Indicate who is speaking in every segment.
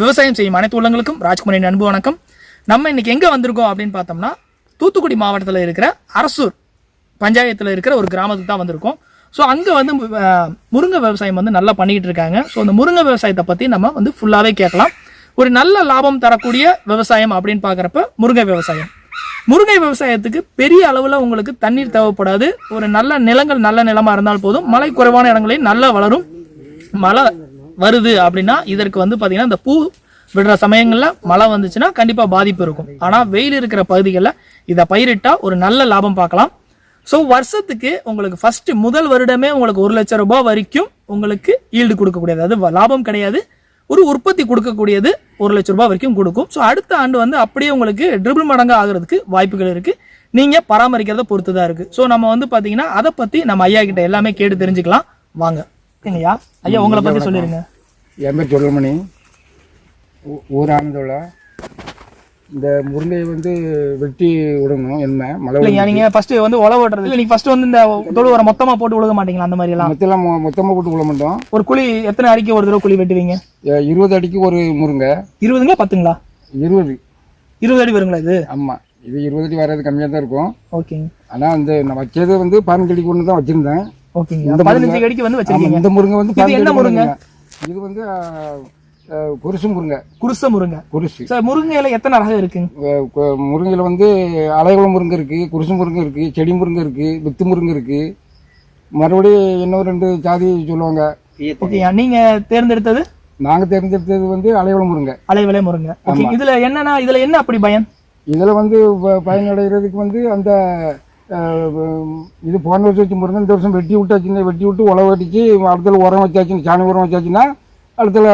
Speaker 1: விவசாயம் செய்யும் அனைத்து உள்ளங்களுக்கும் ராஜ்குமாரின் அன்பு வணக்கம். நம்ம இன்னைக்கு எங்கே வந்திருக்கோம் அப்படின்னு பார்த்தோம்னா, தூத்துக்குடி மாவட்டத்தில் இருக்கிற அரசூர் பஞ்சாயத்தில் இருக்கிற ஒரு கிராமத்துக்கு தான் வந்திருக்கோம். ஸோ அங்கே வந்து முருங்கை விவசாயம் வந்து நல்லா பண்ணிக்கிட்டு இருக்காங்க. ஸோ அந்த முருங்கை விவசாயத்தை பற்றி நம்ம வந்து ஃபுல்லாகவே கேட்கலாம். ஒரு நல்ல லாபம் தரக்கூடிய விவசாயம் அப்படின்னு பார்க்குறப்ப முருங்கை விவசாயம். முருங்கை விவசாயத்துக்கு பெரிய அளவில் உங்களுக்கு தண்ணீர் தேவைப்படாது. ஒரு நல்ல நிலங்கள் நல்ல நிலமாக இருந்தால் போதும். மழை குறைவான இடங்களில் நல்லா வளரும். மழை வருது அப்படின்னா இதற்கு வந்து பார்த்தீங்கன்னா இந்த பூ விடுற சமயங்களில் மழை வந்துச்சுன்னா கண்டிப்பாக பாதிப்பு இருக்கும். ஆனால் வெயில் இருக்கிற பகுதிகளில் இதை பயிரிட்டால் ஒரு நல்ல லாபம் பார்க்கலாம். ஸோ வருஷத்துக்கு உங்களுக்கு ஃபர்ஸ்ட் முதல் வருடமே உங்களுக்கு 1 லட்சம் ரூபாய் வரைக்கும் உங்களுக்கு ஈல்டு கொடுக்கக்கூடியது, அது லாபம் கிடையாது, ஒரு உற்பத்தி கொடுக்கக்கூடியது 1 லட்சம் ரூபாய் வரைக்கும் கொடுக்கும். ஸோ அடுத்த ஆண்டு வந்து அப்படியே உங்களுக்கு ட்ரிபிள் மடங்கு ஆகிறதுக்கு வாய்ப்புகள் இருக்குது. நீங்கள் பராமரிக்கிறத பொறுத்து தான் இருக்குது. ஸோ நம்ம வந்து பார்த்தீங்கன்னா அதை பற்றி நம்ம ஐயா கிட்ட எல்லாமே கேட்டு தெரிஞ்சுக்கலாம். வாங்க ஐயா. ஐயா உங்களை பற்றி சொல்லிடுங்க.
Speaker 2: என் பேர் சொல்லுமணி, ஊர் ஆனந்தோல. இந்த முருங்கையை வந்து வெட்டி விடணும். என்ன மழை
Speaker 1: இல்லையா, நீங்கள் ஃபஸ்ட்டு வந்து உழவு ஓட்டுறது இல்லை, நீங்கள் ஃபஸ்ட்டு வந்து இந்த தொழு உரம் மொத்தமாக போட்டு விழுக மாட்டீங்களா? அந்த மாதிரி எல்லாம்
Speaker 2: மொத்தமாக போட்டு விட மாட்டோம்.
Speaker 1: ஒரு குழி எத்தனை அடிக்கு ஒரு தடவை குழி வெட்டுவீங்க?
Speaker 2: 20 அடிக்கு ஒரு முருங்கை.
Speaker 1: 20ங்களா 10ங்களா? 20 அடி வருங்களா இது?
Speaker 2: ஆமாம், இது 20 அடி வர்றது கம்மியாக தான் இருக்கும்.
Speaker 1: ஓகேங்க.
Speaker 2: ஆனால் அந்த நான் வச்சது வந்து 15 அடிக்கு ஒன்று தான் வச்சுருந்தேன்.
Speaker 1: ஓகேங்க. இந்த 15 அடிக்கு வந்து வச்சிருக்கீங்க.
Speaker 2: இந்த முருங்கை வந்து
Speaker 1: இது என்ன முருங்கை?
Speaker 2: இது வந்து குருசு முருங்கை.
Speaker 1: குருச முருங்கை.
Speaker 2: குருசு
Speaker 1: சார், முருங்கையில எத்தனை ரகம் இருக்குங்க?
Speaker 2: முருங்கையில் வந்து அலைகுளம் முருங்கை இருக்குது, குருசு முருங்கை இருக்குது, செடி முருங்கை இருக்குது, வித்து முருங்கை இருக்குது, மறுபடியும் இன்னும் 2 ஜாதி சொல்லுவாங்க.
Speaker 1: ஓகே, நீங்க தேர்ந்தெடுத்தது?
Speaker 2: நாங்கள் தேர்ந்தெடுத்தது வந்து அலைகுளம் முருங்கை.
Speaker 1: அலைவிலை முருங்கை. ஓகே, இதுல என்னன்னா இதுல என்ன அப்படி பயன்?
Speaker 2: இதில் வந்து பயனடைகிறதுக்கு வந்து அந்த இது போன வருஷம் வச்சு முருங்கை இந்த வருஷம் வெட்டி விட்டு உழவு அடிச்சு அடுத்தல உரம் வச்சாச்சுன்னு, சாணி உரம் வச்சாச்சுன்னா அடுத்தல.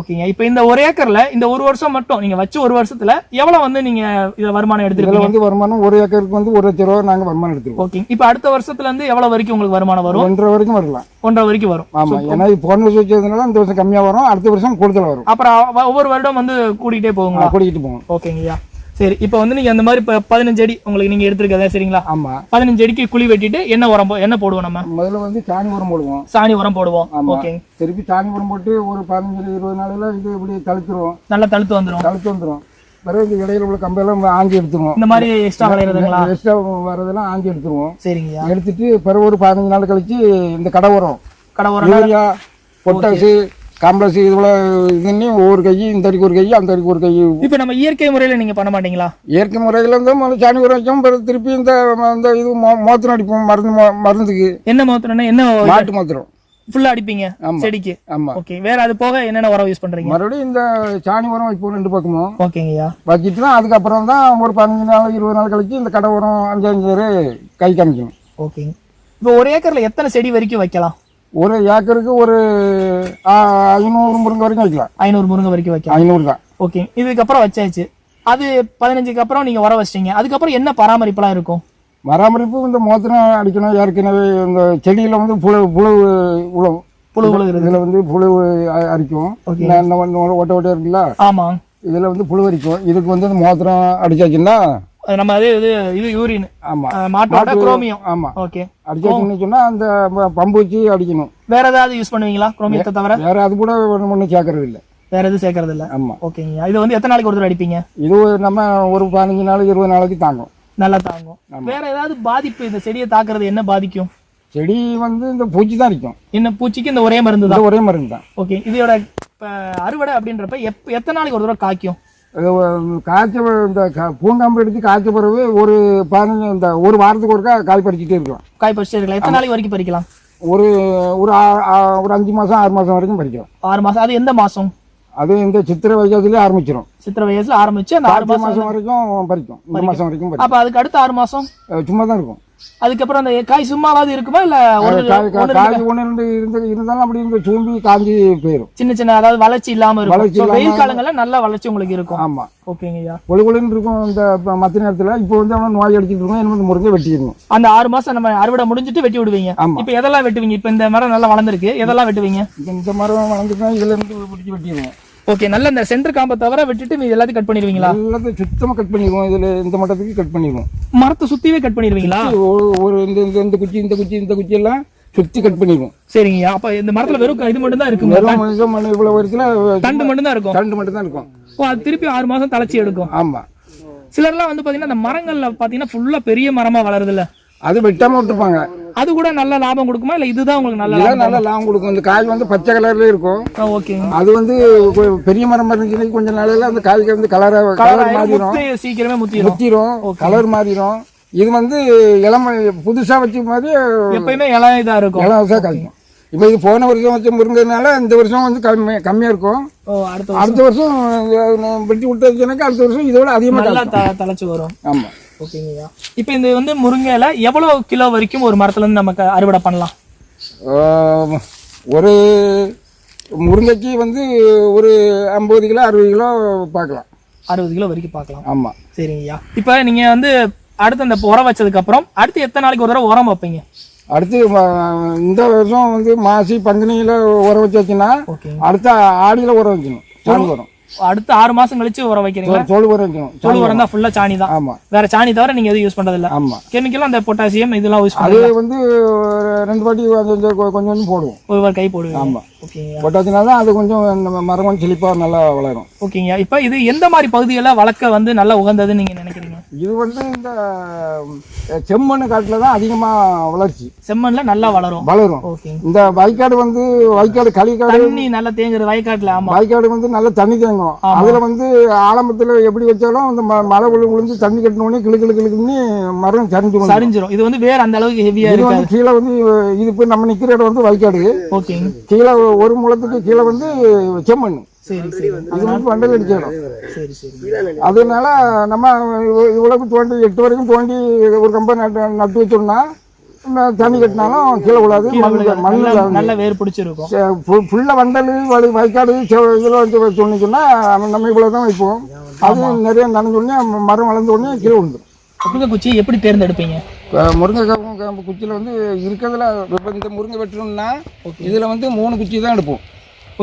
Speaker 1: ஓகேங்க. இப்போ இந்த 1 ஏக்கர்ல இந்த 1 வருஷம் மட்டும் நீங்க வச்சு 1 வருஷத்துல எவ்வளவு வந்து நீங்க இதுல வருமானம் எடுத்துருக்கீங்க?
Speaker 2: வந்து வருமானம் 1 ஏக்கருக்கு வந்து 1 லட்சம் ரூபாய் நாங்கள் வருமானம் எடுத்துருக்கோம்.
Speaker 1: ஓகே, இப்போ அடுத்த வருஷத்துல இருந்து எவ்வளவு வரைக்கும் உங்களுக்கு வருமானம் வரும்?
Speaker 2: 1.5 வரைக்கும் வரலாம்.
Speaker 1: 1.5 வரைக்கும் வரும்.
Speaker 2: ஆமா, ஏன்னா போன வருஷம் வச்சதுனால இந்த வருஷம் கம்மியா வரும், அடுத்த வருஷம் கூடுதல் வரும்.
Speaker 1: அப்புறம் ஒவ்வொரு வருடம் வந்து கூட்டிகிட்டே போகுங்களா?
Speaker 2: கூட்டிகிட்டு போகும்.
Speaker 1: ஓகேங்கய்யா. சரி, இப்போ வந்து நீங்க அந்த மாதிரி 15 அடி உங்களுக்கு நீங்க எடுத்துருக்கதா சரிங்களா?
Speaker 2: ஆமா,
Speaker 1: 15 அடிக்கு குழி வெட்டிட்டு என்ன உரம் என்ன போடுவோம்? நம்ம
Speaker 2: முதல்ல வந்து சாணி உரம் போடுவோம்.
Speaker 1: சாணி உரம் போடுவோம். ஓகே,
Speaker 2: திருப்பி சாணி உரம் போட்டு ஒரு 15-20 நாளில் இது இப்படி தழுத்துருவோம்.
Speaker 1: நல்லா தழுத்து வந்துடும்.
Speaker 2: பிறகு இந்த இடையில உள்ள கம்பெல்லாம் ஆஞ்சி எடுத்துருவோம்.
Speaker 1: இந்த மாதிரி எக்ஸ்ட்ரா விளையாடுறதுங்களா?
Speaker 2: எக்ஸ்ட்ரா வரதெல்லாம் ஆஞ்சி எடுத்துருவோம்.
Speaker 1: சரிங்கய்யா.
Speaker 2: எடுத்துட்டு பிறகு ஒரு 15 நாள் கழிச்சு இந்த கடை உரம் யூரியா, பொட்டாசு, காம்ப்ளெக்ஸ் இதுல இதுன்னு ஒவ்வொரு கை, இந்த அடிக்கு ஒரு கை, அந்த அடிக்கு ஒரு கை. இப்போ நம்ம இயற்கை முறையில் நீங்கள் பண்ண மாட்டீங்களா? இயற்கை முறையில் வந்து சாணி உரம் வைக்கும், பிறகு திருப்பி இந்த இது மோத்திரம் அடிப்போம். மருந்துக்கு என்ன மோத்திரம்னா என்ன? மாட்டு மோத்திரம்
Speaker 1: ஃபுல்லாக அடிப்பீங்க செடிக்கு? ஆமாம். ஓகே, வேற அது போக என்னென்ன உரம் யூஸ் பண்ணுறீங்க?
Speaker 2: மறுபடியும் இந்த சாணி உரம் வைப்போம் 2 பக்கமும்.
Speaker 1: ஓகேங்கய்யா.
Speaker 2: வச்சுட்டு தான் அதுக்கப்புறம் தான் ஒரு 15 நாள் 20 நாள் கழிச்சு இந்த கடை உரம் 5 கை காமிக்கணும்.
Speaker 1: ஓகேங்க. இப்போ 1 ஏக்கரில் எத்தனை செடி வரைக்கும் வைக்கலாம்?
Speaker 2: 1 ஏக்கருக்கு ஒரு 500 முருங்கை வரைக்கும் வைக்கலாம்.
Speaker 1: 500 முருங்கை வரைக்கும் வைக்கலாம்.
Speaker 2: 500 தான்.
Speaker 1: ஓகே, இதுக்கப்புறம் வச்சாச்சு. அது 15க்கு அப்புறம் நீங்க உரம் வச்சிட்டீங்க. அதுக்கப்புறம் என்ன பராமரிப்புலாம் இருக்கும்?
Speaker 2: பராமரிப்பு இந்த மோத்திரம் அடிக்கணும். ஏற்கனவே இந்த செடியில வந்து புழு இதுல வந்து புழு அரிக்கும். ஓட்ட இருக்குல்ல? ஆமா, இதுல வந்து புழு அரிக்கும். இதுக்கு வந்து மோத்திரம் அடிச்சாச்சுன்னா
Speaker 1: நம்ம இது யூரின். ஆமா, மாட்டோட குரோமியம். ஆமா, ஓகே.
Speaker 2: அடிச்சாச்சுன்னு சொன்னா அந்த பம்பு வச்சு அடிக்கணும்.
Speaker 1: வேற ஏதாவது யூஸ் பண்ணுவீங்களா குரோமியத்தை தவிர?
Speaker 2: வேற அது கூட ஒன்றும் சேர்க்கறது இல்லை.
Speaker 1: வேற எதுவும் சேர்க்கறது இல்லை. ஆமா. ஓகேங்க. இது வந்து எத்தனை நாளைக்கு ஒரு தடவை அடிப்பீங்க? இது
Speaker 2: நம்ம ஒரு 15 நாள் 20 நாளைக்கு தாங்கும்.
Speaker 1: நல்லா தாங்கும். வேற ஏதாவது பாதிப்பு இந்த செடியை தாக்குறது என்ன பாதிக்கும்?
Speaker 2: செடி வந்து இந்த பூச்சி தான் அடிக்கும்.
Speaker 1: என்ன பூச்சிக்கு இந்த ஒரே மருந்து தான்?
Speaker 2: ஒரே மருந்து தான்.
Speaker 1: ஓகே, இதோட அறுவடை அப்படின்றப்ப எத்தனை நாளைக்கு ஒரு தடவை காய்க்கும்?
Speaker 2: காய்ச்ச இந்த பூங்காம்பு எடுத்து காய்ச்ச பிறகு ஒரு 15 இந்த ஒரு வாரத்துக்கு ஒருக்கா காய் பறிச்சுட்டே இருக்கலாம்.
Speaker 1: காய் பறிச்சுட்டே இருக்கலாம். எத்தனை நாளைக்கு வரைக்கும் பறிக்கலாம்?
Speaker 2: ஒரு 5 மாதம் 6 மாதம் வரைக்கும் பறிக்கலாம்.
Speaker 1: 6 மாதம். அது எந்த மாசம்?
Speaker 2: அது இந்த சித்திரை வயசுலயே ஆரம்பிச்சிடும்.
Speaker 1: சித்திரை வயசுல ஆரம்பிச்சு அந்த 6 மாசம்
Speaker 2: வரைக்கும் பறிக்கும். இந்த மாசம் வரைக்கும் பறிக்கும்.
Speaker 1: அப்ப அதுக்கு அடுத்த 6 மாசம்
Speaker 2: சும்மா தான் இருக்கும்.
Speaker 1: அதுக்கப்புறம் அந்த காய் சும்மாவாது இருக்குமா இல்ல?
Speaker 2: காய் 1-2 இருந்தாலும் அப்படி இந்த சூம்பி காஞ்சி போயிடும்.
Speaker 1: சின்ன அதாவது வளர்ச்சி இல்லாம இருக்கும். வெயில் காலங்கள்ல நல்ல வளர்ச்சி உங்களுக்கு இருக்கும்.
Speaker 2: ஆமா.
Speaker 1: ஓகேங்கய்யா.
Speaker 2: கொழுன்னு இருக்கும் இந்த மத்த நேரத்துல. இப்போ வந்து அவன் நோய் அடிச்சிட்டு இருக்கும். என்ன முருங்கை வெட்டிடணும்.
Speaker 1: அந்த 6 மாசம் நம்ம அறுவடை முடிஞ்சிட்டு வெட்டி விடுவீங்க. இப்ப எதெல்லாம் வெட்டுவீங்க? இப்ப இந்த மரம் நல்லா வளர்ந்துருக்கு, எதெல்லாம் வெட்டுவீங்க?
Speaker 2: இந்த மரம் வளர்ந்துருக்கா இதுல இருந்து பிடிச்சி வெட்டிடுவோம்.
Speaker 1: ஓகே, நல்ல இந்த சென்டர் காம்பை தவிர விட்டுட்டு எல்லாத்தையும் கட் பண்ணிடுவீங்களா?
Speaker 2: எல்லாத்தையும் சுத்தமா கட் பண்ணிடுவோம். இதுல இந்த மட்டத்துக்கு கட் பண்ணிடுவோம்.
Speaker 1: மரத்தை சுத்திவே கட் பண்ணிடுவீங்களா?
Speaker 2: ஒரு இந்த குச்சி எல்லாம் சுற்றி கட் பண்ணிடுவோம்.
Speaker 1: சரிங்கய்யா. அப்ப இந்த மரத்துல வெறும் இது மட்டும் தான் இருக்கும்,
Speaker 2: வெறும் இவ்வளவு வருஷத்துல
Speaker 1: தண்டு மட்டும் தான் இருக்கும்.
Speaker 2: தண்டு மட்டும் தான் இருக்கும்.
Speaker 1: ஓ, அது திருப்பி 6 மாசம் தளர்ச்சி எடுக்கும்.
Speaker 2: ஆமா.
Speaker 1: சிலர்லாம் வந்து பாத்தீங்கன்னா அந்த மரங்கள்ல பாத்தீங்கன்னா ஃபுல்லா பெரிய மரமா வளருது இல்ல,
Speaker 2: அது வெட்டாம விட்டுருப்பாங்க.
Speaker 1: அது கூட நல்ல லாபம் கொடுக்குமா இல்ல இதுதான் உங்களுக்கு நல்ல
Speaker 2: நல்ல லாபம் கொடுக்கும்? இந்த காய் வந்து பச்சை கலர்ல இருக்கும்.
Speaker 1: ஓகே.
Speaker 2: அது வந்து பெரிய மரம் இருந்துச்சுன்னா கொஞ்ச நாளையில அந்த காய்க்கு வந்து கலர் மாறிடும்,
Speaker 1: சீக்கிரமே
Speaker 2: முத்திரும், கலர் மாறிடும். இது வந்து இளம புதுசா வச்ச மாதிரி
Speaker 1: எப்பயுமே இளம் இதா இருக்கும்,
Speaker 2: இளவசா காய்க்கும். இப்போ இது போன வருஷம் வச்ச முருங்கைனால இந்த வருஷம் வந்து கம்மியா இருக்கும். அடுத்த வருஷம் வெட்டி விட்டுச்சுனாக்கா அடுத்த வருஷம் இதோட அதிகமாக
Speaker 1: தழைச்சு வரும்.
Speaker 2: ஆமா.
Speaker 1: ஓகேங்கய்யா. இப்போ இந்த வந்து முருங்கையில எவ்வளவு கிலோ வரைக்கும் ஒரு மரத்துல இருந்து நமக்கு அறுவடை பண்ணலாம்?
Speaker 2: ஒரு முருங்கைக்கு வந்து ஒரு 50 கிலோ 60 கிலோ பார்க்கலாம்.
Speaker 1: 60 கிலோ வரைக்கும் பார்க்கலாம்.
Speaker 2: ஆமா.
Speaker 1: சரிங்கய்யா. இப்போ நீங்க வந்து அடுத்து அந்த உரம் வச்சதுக்கு அப்புறம் அடுத்து எத்தனை நாளைக்கு ஒரு தடவை உரம் வைப்பீங்க?
Speaker 2: அடுத்து இந்த வருஷம் வந்து மாசி பங்குனியில உரம் வச்சாச்சுன்னா அடுத்த ஆடியில உரம் வைக்கணும். சாணி உரம்
Speaker 1: அடுத்து 6 மாசம் கழிச்சு உரம் வைக்கிறீங்க.
Speaker 2: தோல் உரம் வைக்கணும்.
Speaker 1: தோல் உரம் தான் ஃபுல்லா சாணி தான்.
Speaker 2: ஆமா.
Speaker 1: வேற சாணி தவிர நீங்க எதுவும் யூஸ் பண்றது இல்ல?
Speaker 2: ஆமா.
Speaker 1: கெமிக்கலும் அந்த பொட்டாசியம் இதெல்லாம் யூஸ்
Speaker 2: அது வந்து 2 வாட்டி கொஞ்சம் போடுவோம்.
Speaker 1: ஒரு கை போடுவீங்க.
Speaker 2: ஆமா.
Speaker 1: ஓகேங்க.
Speaker 2: போட்டாச்சுனா தான் அது கொஞ்சம் மரம் கொஞ்சம் செழிப்பா நல்லா வளரும்.
Speaker 1: ஓகேங்க. இப்போ இது எந்த மாதிரி பகுதிகளில் வளர்க்க வந்து நல்லா உகந்ததுன்னு நீங்க நினைக்கிறீங்க?
Speaker 2: இது வந்து இந்த செம்மண் காட்டுல தான் அதிகமா வளர்ச்சி.
Speaker 1: செம்மண்ல நல்லா வளரும். ஓகே.
Speaker 2: இந்த வயக்காடு களிக்காடு
Speaker 1: தண்ணி நல்லா தேங்குற வயக்காட்டுல. ஆமா.
Speaker 2: வயக்காடு வந்து நல்ல தண்ணி தேங்கும். அதுல வந்து ஆரம்பத்துல எப்படி வச்சாலும் அந்த மழை விழுந்து தண்ணி கட்டினோடனே கிளுக்குன்னு மரம் சரிஞ்சிரும்.
Speaker 1: இது வந்து வேற அந்த அளவுக்கு ஹெவியா இருக்கு.
Speaker 2: கீழே வந்து இது இப்போ நம்ம நிக்கிற இடம் வந்து வயக்காடு.
Speaker 1: ஓகே.
Speaker 2: கீழே ஒரு முளத்துக்கு கீழே வந்து செம்மண்.
Speaker 1: சரி சரி.
Speaker 2: இது வந்து வண்டல் அடிச்சிடும்.
Speaker 1: சரி சரி.
Speaker 2: அதனால நம்ம இவ்வளவு தோண்டி 8 வரைக்கும் தோண்டி ஒரு கம்பை நட்டு வச்சோம்னா தண்ணி கட்டினாலும் கீழே விடாது.
Speaker 1: நல்ல வேர் பிடிச்சிருக்கும்.
Speaker 2: ஃபுல்லா வண்டல் வயக்காடு இதில் வந்து சொன்னீங்கன்னா நம்ம இவ்வளவுதான் வைப்போம். அது நிறைய நனைஞ்சோடனே மரம் வளர்ந்த உடனே கீழே விழுந்துடும்.
Speaker 1: முருங்கை குச்சி எப்படி தேர்ந்தெடுப்பீங்க?
Speaker 2: முருங்கை குச்சியில் வந்து இருக்கிறதுல இந்த முருங்கை வெட்டணும்னா இதுல வந்து 3 குச்சி தான் எடுப்போம்.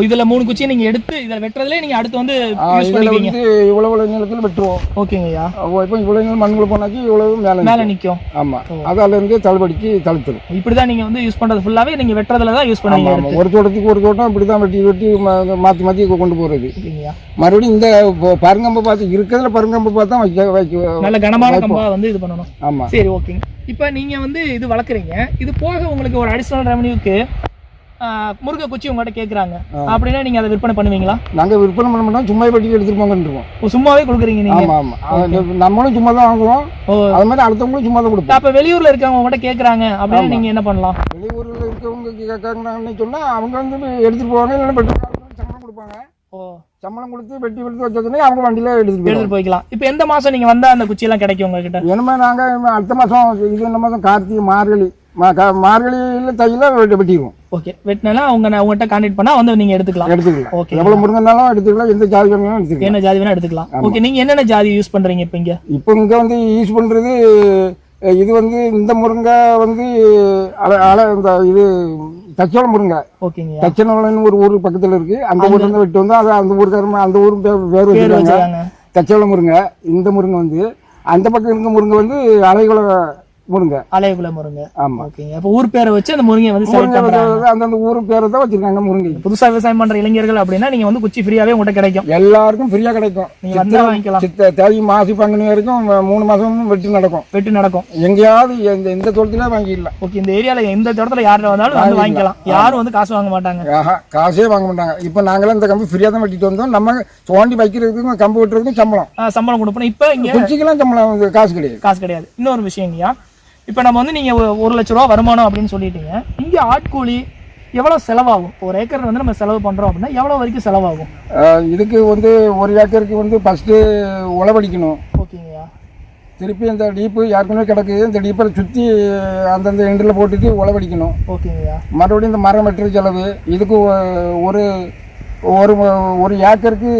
Speaker 1: இதுல 3 குச்சியை நீங்க எடுத்து இதுல வெட்டுறதுல நீங்க அடுத்து வந்து யூஸ் பண்ணுவீங்க.
Speaker 2: இவ்வளவு நீளத்துல வெட்டுவோம்.
Speaker 1: ஓகேங்கய்யா.
Speaker 2: இப்போ இவ்வளவு நீளம் மண்ணுக்குள்ள போனாக்கி இவ்வளவு மேல நிக்கும். ஆமா. அதால இருந்து தள்ளுபடிக்கு தழுத்துடும்.
Speaker 1: இப்படிதான் நீங்க வந்து யூஸ் பண்றது ஃபுல்லாவே நீங்க வெட்டுறதுல தான் யூஸ் பண்ணுவீங்க.
Speaker 2: ஒரு தோட்டத்துக்கு ஒரு தோட்டம் இப்படிதான் வெட்டி மாத்தி கொண்டு போறது. மறுபடியும் இந்த பருங்கம்பை பார்த்து இருக்கிறதுல பருங்கம்பை பார்த்து தான் வைக்க
Speaker 1: நல்ல கனமான கம்பா வந்து இது பண்ணணும்.
Speaker 2: ஆமா.
Speaker 1: சரி ஓகேங்க. இப்போ நீங்க வந்து இது வளர்க்குறீங்க, இது போக உங்களுக்கு ஒரு அடிஷனல் ரெவன்யூக்கு முருங்கை குச்சி உங்கள்கிட்ட கேட்குறாங்க அப்படின்னா நீங்க அதை விற்பனை பண்ணுவீங்களா?
Speaker 2: நாங்க விற்பனை பண்ண மாட்டோம், சும்மா வெட்டி எடுத்துட்டு போங்கன்னு
Speaker 1: சும்மாவே கொடுக்குறீங்க நீங்க?
Speaker 2: ஆமா ஆமா. நம்மளும் சும்மா தான் வாங்குவோம், அது மாதிரி அடுத்தவங்களும் சும்மா தான் கொடுப்போம்.
Speaker 1: அப்ப வெளியூர்ல இருக்கவங்க உங்கள்கிட்ட கேட்குறாங்க அப்படின்னா நீங்க என்ன பண்ணலாம்?
Speaker 2: வெளியூர்ல இருக்கவங்க கேட்கறாங்கன்னு சொன்னா அவங்க வந்து எடுத்துட்டு போவாங்க, இல்லைன்னா சம்பளம் கொடுப்பாங்க. சம்பளம் கொடுத்து வெட்டி வச்சதுன்னா அவங்க வண்டியில எடுத்துட்டு
Speaker 1: போய்க்கலாம். இப்போ எந்த மாசம் நீங்க வந்தா அந்த குச்சி எல்லாம் கிடைக்கும் உங்ககிட்ட?
Speaker 2: என்னமா நாங்க அடுத்த மாசம் இது இந்த மாசம் கார்த்திகை மார்கழியில தையில வெட்டிடுவோம்.
Speaker 1: ஓகே. வெட்டினா உங்ககிட்ட கான்டாக்ட் பண்ணா வந்து நீங்க எடுத்துக்கலாம். ஓகே.
Speaker 2: எவ்வளவு முருங்கனாலும் எடுத்துக்கலாம், எந்த ஜாதி வேணாலும் எடுத்துக்கலாம்,
Speaker 1: என்ன ஜாதி வேணா எடுத்துக்கலாம். ஓகே. நீங்க என்னென்ன ஜாதி யூஸ் பண்றீங்க இப்போ
Speaker 2: இங்க வந்து யூஸ் பண்றது இது வந்து இந்த முருங்கை வந்து இந்த இது தச்சோள முருங்கை. ஓகேங்க. தச்சோளம்னு ஒரு ஊர் பக்கத்துல இருக்கு, அந்த ஊர்ல இருந்து வெட்டி வந்து அந்த ஊருக்காரங்க அந்த ஊர் பேர் வச்சிருக்காங்க தச்சோள முருங்கை. இந்த முருங்கை வந்து அந்த பக்கம் இருக்க முருங்கை வந்து அலைகுல முருங்கை. ஆமா. ஓகேங்க. அப்ப ஊர் பேரை வச்சு அந்த முருங்கை வந்து அந்த ஊர் பேரை தான் வச்சிருக்காங்க முருங்கை.
Speaker 1: புதுசா விவசாயம் பண்ற இளைஞர்கள் அப்படின்னா நீங்க வந்து குச்சி ஃப்ரீயாவே உங்கள்கிட்ட கிடைக்கும்.
Speaker 2: எல்லாருக்கும் ஃப்ரீயா கிடைக்கும்.
Speaker 1: நீங்க வந்தா வாங்கிக்கலாம்.
Speaker 2: தேதி மாசி பங்குனி வரைக்கும் 3 மாசம் வெட்டி நடக்கும். எங்கேயாவது எந்த தோட்டத்திலே வாங்கிடலாம்.
Speaker 1: ஓகே. இந்த ஏரியால எந்த தோட்டத்துல யாரும் வந்தாலும் வந்து வாங்கிக்கலாம். யாரும் வந்து காசு வாங்க மாட்டாங்க.
Speaker 2: காசே வாங்க மாட்டாங்க. இப்ப நாங்களாம் இந்த கம்பு ஃப்ரீயா தான் வெட்டிட்டு வந்தோம். நம்ம தோண்டி வைக்கிறதுக்கும் கம்பு வெட்டுறதுக்கும் சம்பளம் கொடுப்போம். இப்ப இங்க குச்சிக்கெல்லாம் சம்பளம் காசு கிடையாது. இன்னொரு விஷயங்கய்யா, இப்போ நம்ம வந்து நீங்கள் 1 லட்ச ரூபா வருமானம் அப்படின்னு சொல்லிட்டீங்க. இங்கே ஆட்கூலி எவ்வளோ செலவாகும்? ஒரு ஏக்கர் வந்து நம்ம செலவு பண்ணுறோம் அப்படின்னா எவ்வளோ வரைக்கும் செலவாகும்? இதுக்கு வந்து 1 ஏக்கருக்கு வந்து ஃபஸ்ட்டு உழவடிக்கணும்.
Speaker 1: ஓகேங்கய்யா.
Speaker 2: திருப்பி இந்த டீப்பு யாருக்குமே கிடக்கு, இந்த டீப்பை சுற்றி அந்தந்த எண்டில் போட்டுட்டு உழவடிக்கணும்.
Speaker 1: ஓகேங்கய்யா.
Speaker 2: மறுபடியும் இந்த மரம் வெட்டுற செலவு இதுக்கு ஒரு ஏக்கருக்கு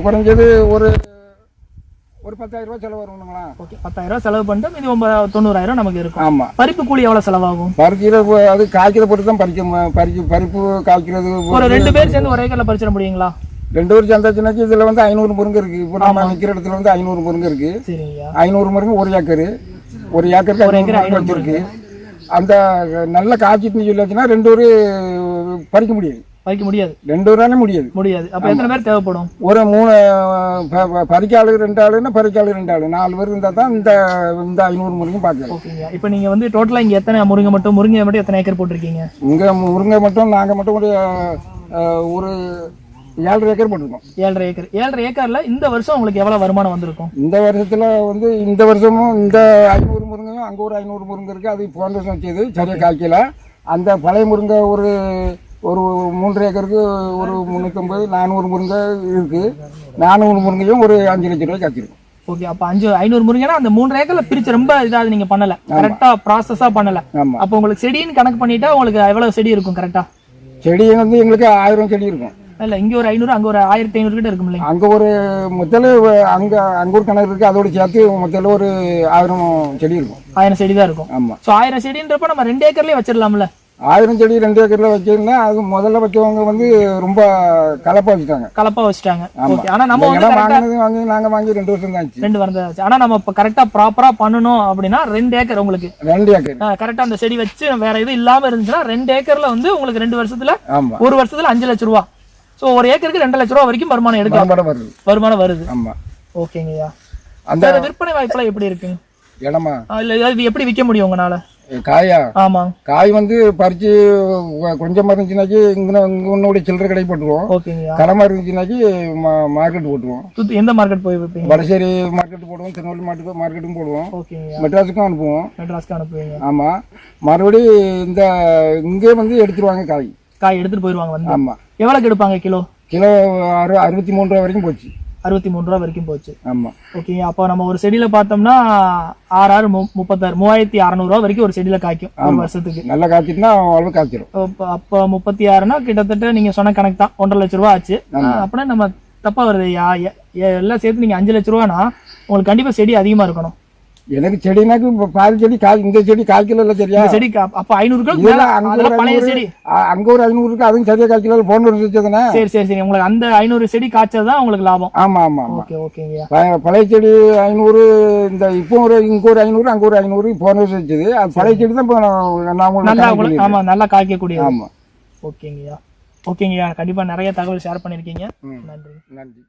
Speaker 2: குறைஞ்சது ஒரு 10,000 ரூபாய் செலவு வருங்களா?
Speaker 1: ஓகே. 10,000 ரூபாய் செலவு பண்ணிட்டு மீதி 90,000 நமக்கு இருக்கும்.
Speaker 2: ஆமா.
Speaker 1: பறிப்பு கூலி எவ்வளவு செலவாகும்?
Speaker 2: அது காய்க்கிறத பொறுத்து தான் பறிப்பு காய்க்கிறது.
Speaker 1: ஒரு 2 பேர் சேர்ந்து ஒரு ஏக்கர்ல பறிச்சிட முடியுங்களா?
Speaker 2: 2 பேர் சேர்ந்தாச்சுனாச்சு இதுல வந்து 500 முருங்கை இருக்கு. இப்போ நம்ம நிக்கிற இடத்துல வந்து 500 முருங்கை இருக்கு.
Speaker 1: சரிங்க.
Speaker 2: 500 முருங்கை 1 ஏக்கருக்கு 500 வச்சிருக்கு. அந்த நல்ல காய்ச்சிட்டு சொல்லியாச்சுன்னா 2 ஒரு பறிக்க முடியாது.
Speaker 1: பறிக்க முடியாது.
Speaker 2: 2 ஒராலே முடியாது.
Speaker 1: முடியாது. அப்ப எத்தனை பேர் தேவைப்படும்?
Speaker 2: ஒரு 3 பறிக்காளு 2 ஆளுன்னா பறிக்காளு 2 ஆளு 4 பேர் இருந்தா தான் இந்த 500 முருங்கை பார்க்கலாம்.
Speaker 1: ஓகேங்க. இப்போ நீங்க வந்து டோட்டலா இங்க எத்தனை முருங்கை மட்டும் எத்தனை ஏக்கர் போட்டிருக்கீங்க?
Speaker 2: இங்க முருங்கை மட்டும் நாங்க மட்டும் ஒரு 7.5 ஏக்கர் போட்டிருக்கோம்.
Speaker 1: 7.5 ஏக்கர். 7.5 ஏக்கர்ல இந்த வருஷம் உங்களுக்கு எவ்வளவு வருமானம் வந்திருக்கும்?
Speaker 2: இந்த வருஷத்துல வந்து இந்த வருஷமும் இந்த 500 முருங்கையும் அங்க ஒரு 500 முருங்கை இருக்கு. அது போன வருஷம் வச்சது சரியா காய்க்கல. அந்த பழைய முருங்கை ஒரு 3 ஏக்கருக்கு ஒரு 350 400 முருங்கை இருக்கு. 400 முருங்கையும் ஒரு 5 லட்சம் ரூபாய் காய்ச்சிருக்கும்.
Speaker 1: ஓகே. அப்ப 500 முருங்கைனா அந்த 3 ஏக்கர்ல பிரிச்சு ரொம்ப இதாவது நீங்க பண்ணல, கரெக்டா ப்ராசஸா பண்ணல. அப்ப உங்களுக்கு செடின்னு கணக்கு பண்ணிட்டா உங்களுக்கு எவ்வளவு செடி இருக்கும் கரெக்டா?
Speaker 2: செடி வந்து எங்களுக்கு 1000 செடி இருக்கும்.
Speaker 1: இல்ல இங்க ஒரு 500 அங்க ஒரு 1500 கிட்ட இருக்கும் இல்லையா?
Speaker 2: அங்க ஒரு முதல்ல அங்க ஒரு கிணறு இருக்கு. அதோட சேர்த்து முதல்ல ஒரு 1000 செடி இருக்கும்.
Speaker 1: 1000 செடி தான் இருக்கும்.
Speaker 2: ஆமா.
Speaker 1: சோ 1000 செடின்றப்ப நம்ம 2 ஏக்கர்லயே வச்சிடலாம்ல?
Speaker 2: 1000 செடி 2 ஏக்கர்ல வச்சிருந்தா அது முதல்ல வச்சவங்க வந்து ரொம்ப கலப்பா வச்சுட்டாங்க.
Speaker 1: ஓகே. ஆனா நம்ம வந்து
Speaker 2: நாங்க வாங்கி 2 வருஷம் தான் ஆச்சு.
Speaker 1: 2 வருஷம் ஆச்சு. ஆனா நம்ம இப்ப கரெக்டா ப்ராப்பரா பண்ணணும் அப்படின்னா 2 ஏக்கர் உங்களுக்கு
Speaker 2: 2 ஏக்கர்
Speaker 1: கரெக்டா அந்த செடி வச்சு வேற எதுவும் இல்லாம இருந்துச்சுன்னா 2 ஏக்கர்ல வந்து உங்களுக்கு 2 வருஷத்துல ஒரு வருஷத்துல 5 லட்சம் ரூபாய். சோ ஒரு ஏக்கருக்கு 2 லட்சம் ரூபாய் வரைக்கும் வருமானம் எடுக்கலாம். வருமானம் வருது.
Speaker 2: ஆமா.
Speaker 1: ஓகேங்கய்யா. அந்த விற்பனை வாய்ப்புலாம் எப்படி இருக்கு?
Speaker 2: இடமா
Speaker 1: இல்ல இது எப்படி விற்க முடியும் உங்களால?
Speaker 2: காயா?
Speaker 1: ஆமா.
Speaker 2: காய் வந்து பறிச்சு கொஞ்சமா இருந்துச்சுனாக்கி இங்க சில்லறை கடை போட்டுருவோம்.
Speaker 1: ஓகேங்க.
Speaker 2: கடமா இருந்துச்சுனாக்கி மார்க்கெட் போட்டுருவோம்.
Speaker 1: எந்த மார்க்கெட் போய் வைப்பீங்க?
Speaker 2: வடசேரி மார்க்கெட் போடுவோம். திருநெல்வேலி மார்க்கெட்டும் போடுவோம்.
Speaker 1: ஓகேங்க.
Speaker 2: மெட்ராஸுக்கும் அனுப்புவோம்.
Speaker 1: மெட்ராஸ்க்கு அனுப்புவீங்க?
Speaker 2: ஆமா. மறுபடி இந்த இங்கே வந்து எடுத்துருவாங்க காய்
Speaker 1: எடுத்துட்டு போயிருவாங்க வந்து.
Speaker 2: ஆமா.
Speaker 1: எவ்வளவுக்கு எடுப்பாங்க கிலோ?
Speaker 2: கிலோ 63 ரூபா வரைக்கும் போச்சு.
Speaker 1: 63 ரூபா வரைக்கும் போச்சு.
Speaker 2: ஆமா.
Speaker 1: ஓகே. அப்போ நம்ம ஒரு செடியில பார்த்தோம்னா 6 36 3600 ரூபா வரைக்கும் ஒரு செடியில காய்க்கும் ஒரு வருஷத்துக்கு.
Speaker 2: நல்லா காய்ச்சிட்டுனா அளவு காய்ச்சிரும்.
Speaker 1: அப்ப 36னா கிட்டத்தட்ட நீங்க சொன்ன கணக்கு தான் 1.5 லட்சம் ரூபா ஆச்சு. அப்படின்னா நம்ம தப்பா வருது எல்லாம் சேர்த்து நீங்க 5 லட்சம் ரூபானா உங்களுக்கு கண்டிப்பா செடி அதிகமா இருக்கணும்.
Speaker 2: எனக்கு செடினாக்கு பாதி செடி இந்த செடி காய்க்கல சரியா?
Speaker 1: செடி அப்ப 500 பழைய செடி
Speaker 2: அங்க ஒரு 500 இருக்கு. அதுவும் சரியா காய்க்கல. போன வச்சதுனா சரி
Speaker 1: உங்களுக்கு அந்த 500 செடி காய்ச்சதுதான் உங்களுக்கு லாபம்.
Speaker 2: ஆமா ஆமா.
Speaker 1: ஓகே. ஓகேங்க.
Speaker 2: பழைய செடி 500 இந்த இப்போ இங்க ஒரு 500 அங்க ஒரு 500 போன வருஷம் வச்சது. அது பழைய செடி தான்
Speaker 1: ஆமா நல்லா காய்க்கக்கூடிய.
Speaker 2: ஆமா.
Speaker 1: ஓகேங்கய்யா. கண்டிப்பா நிறைய தகவல் ஷேர் பண்ணிருக்கீங்க. நன்றி.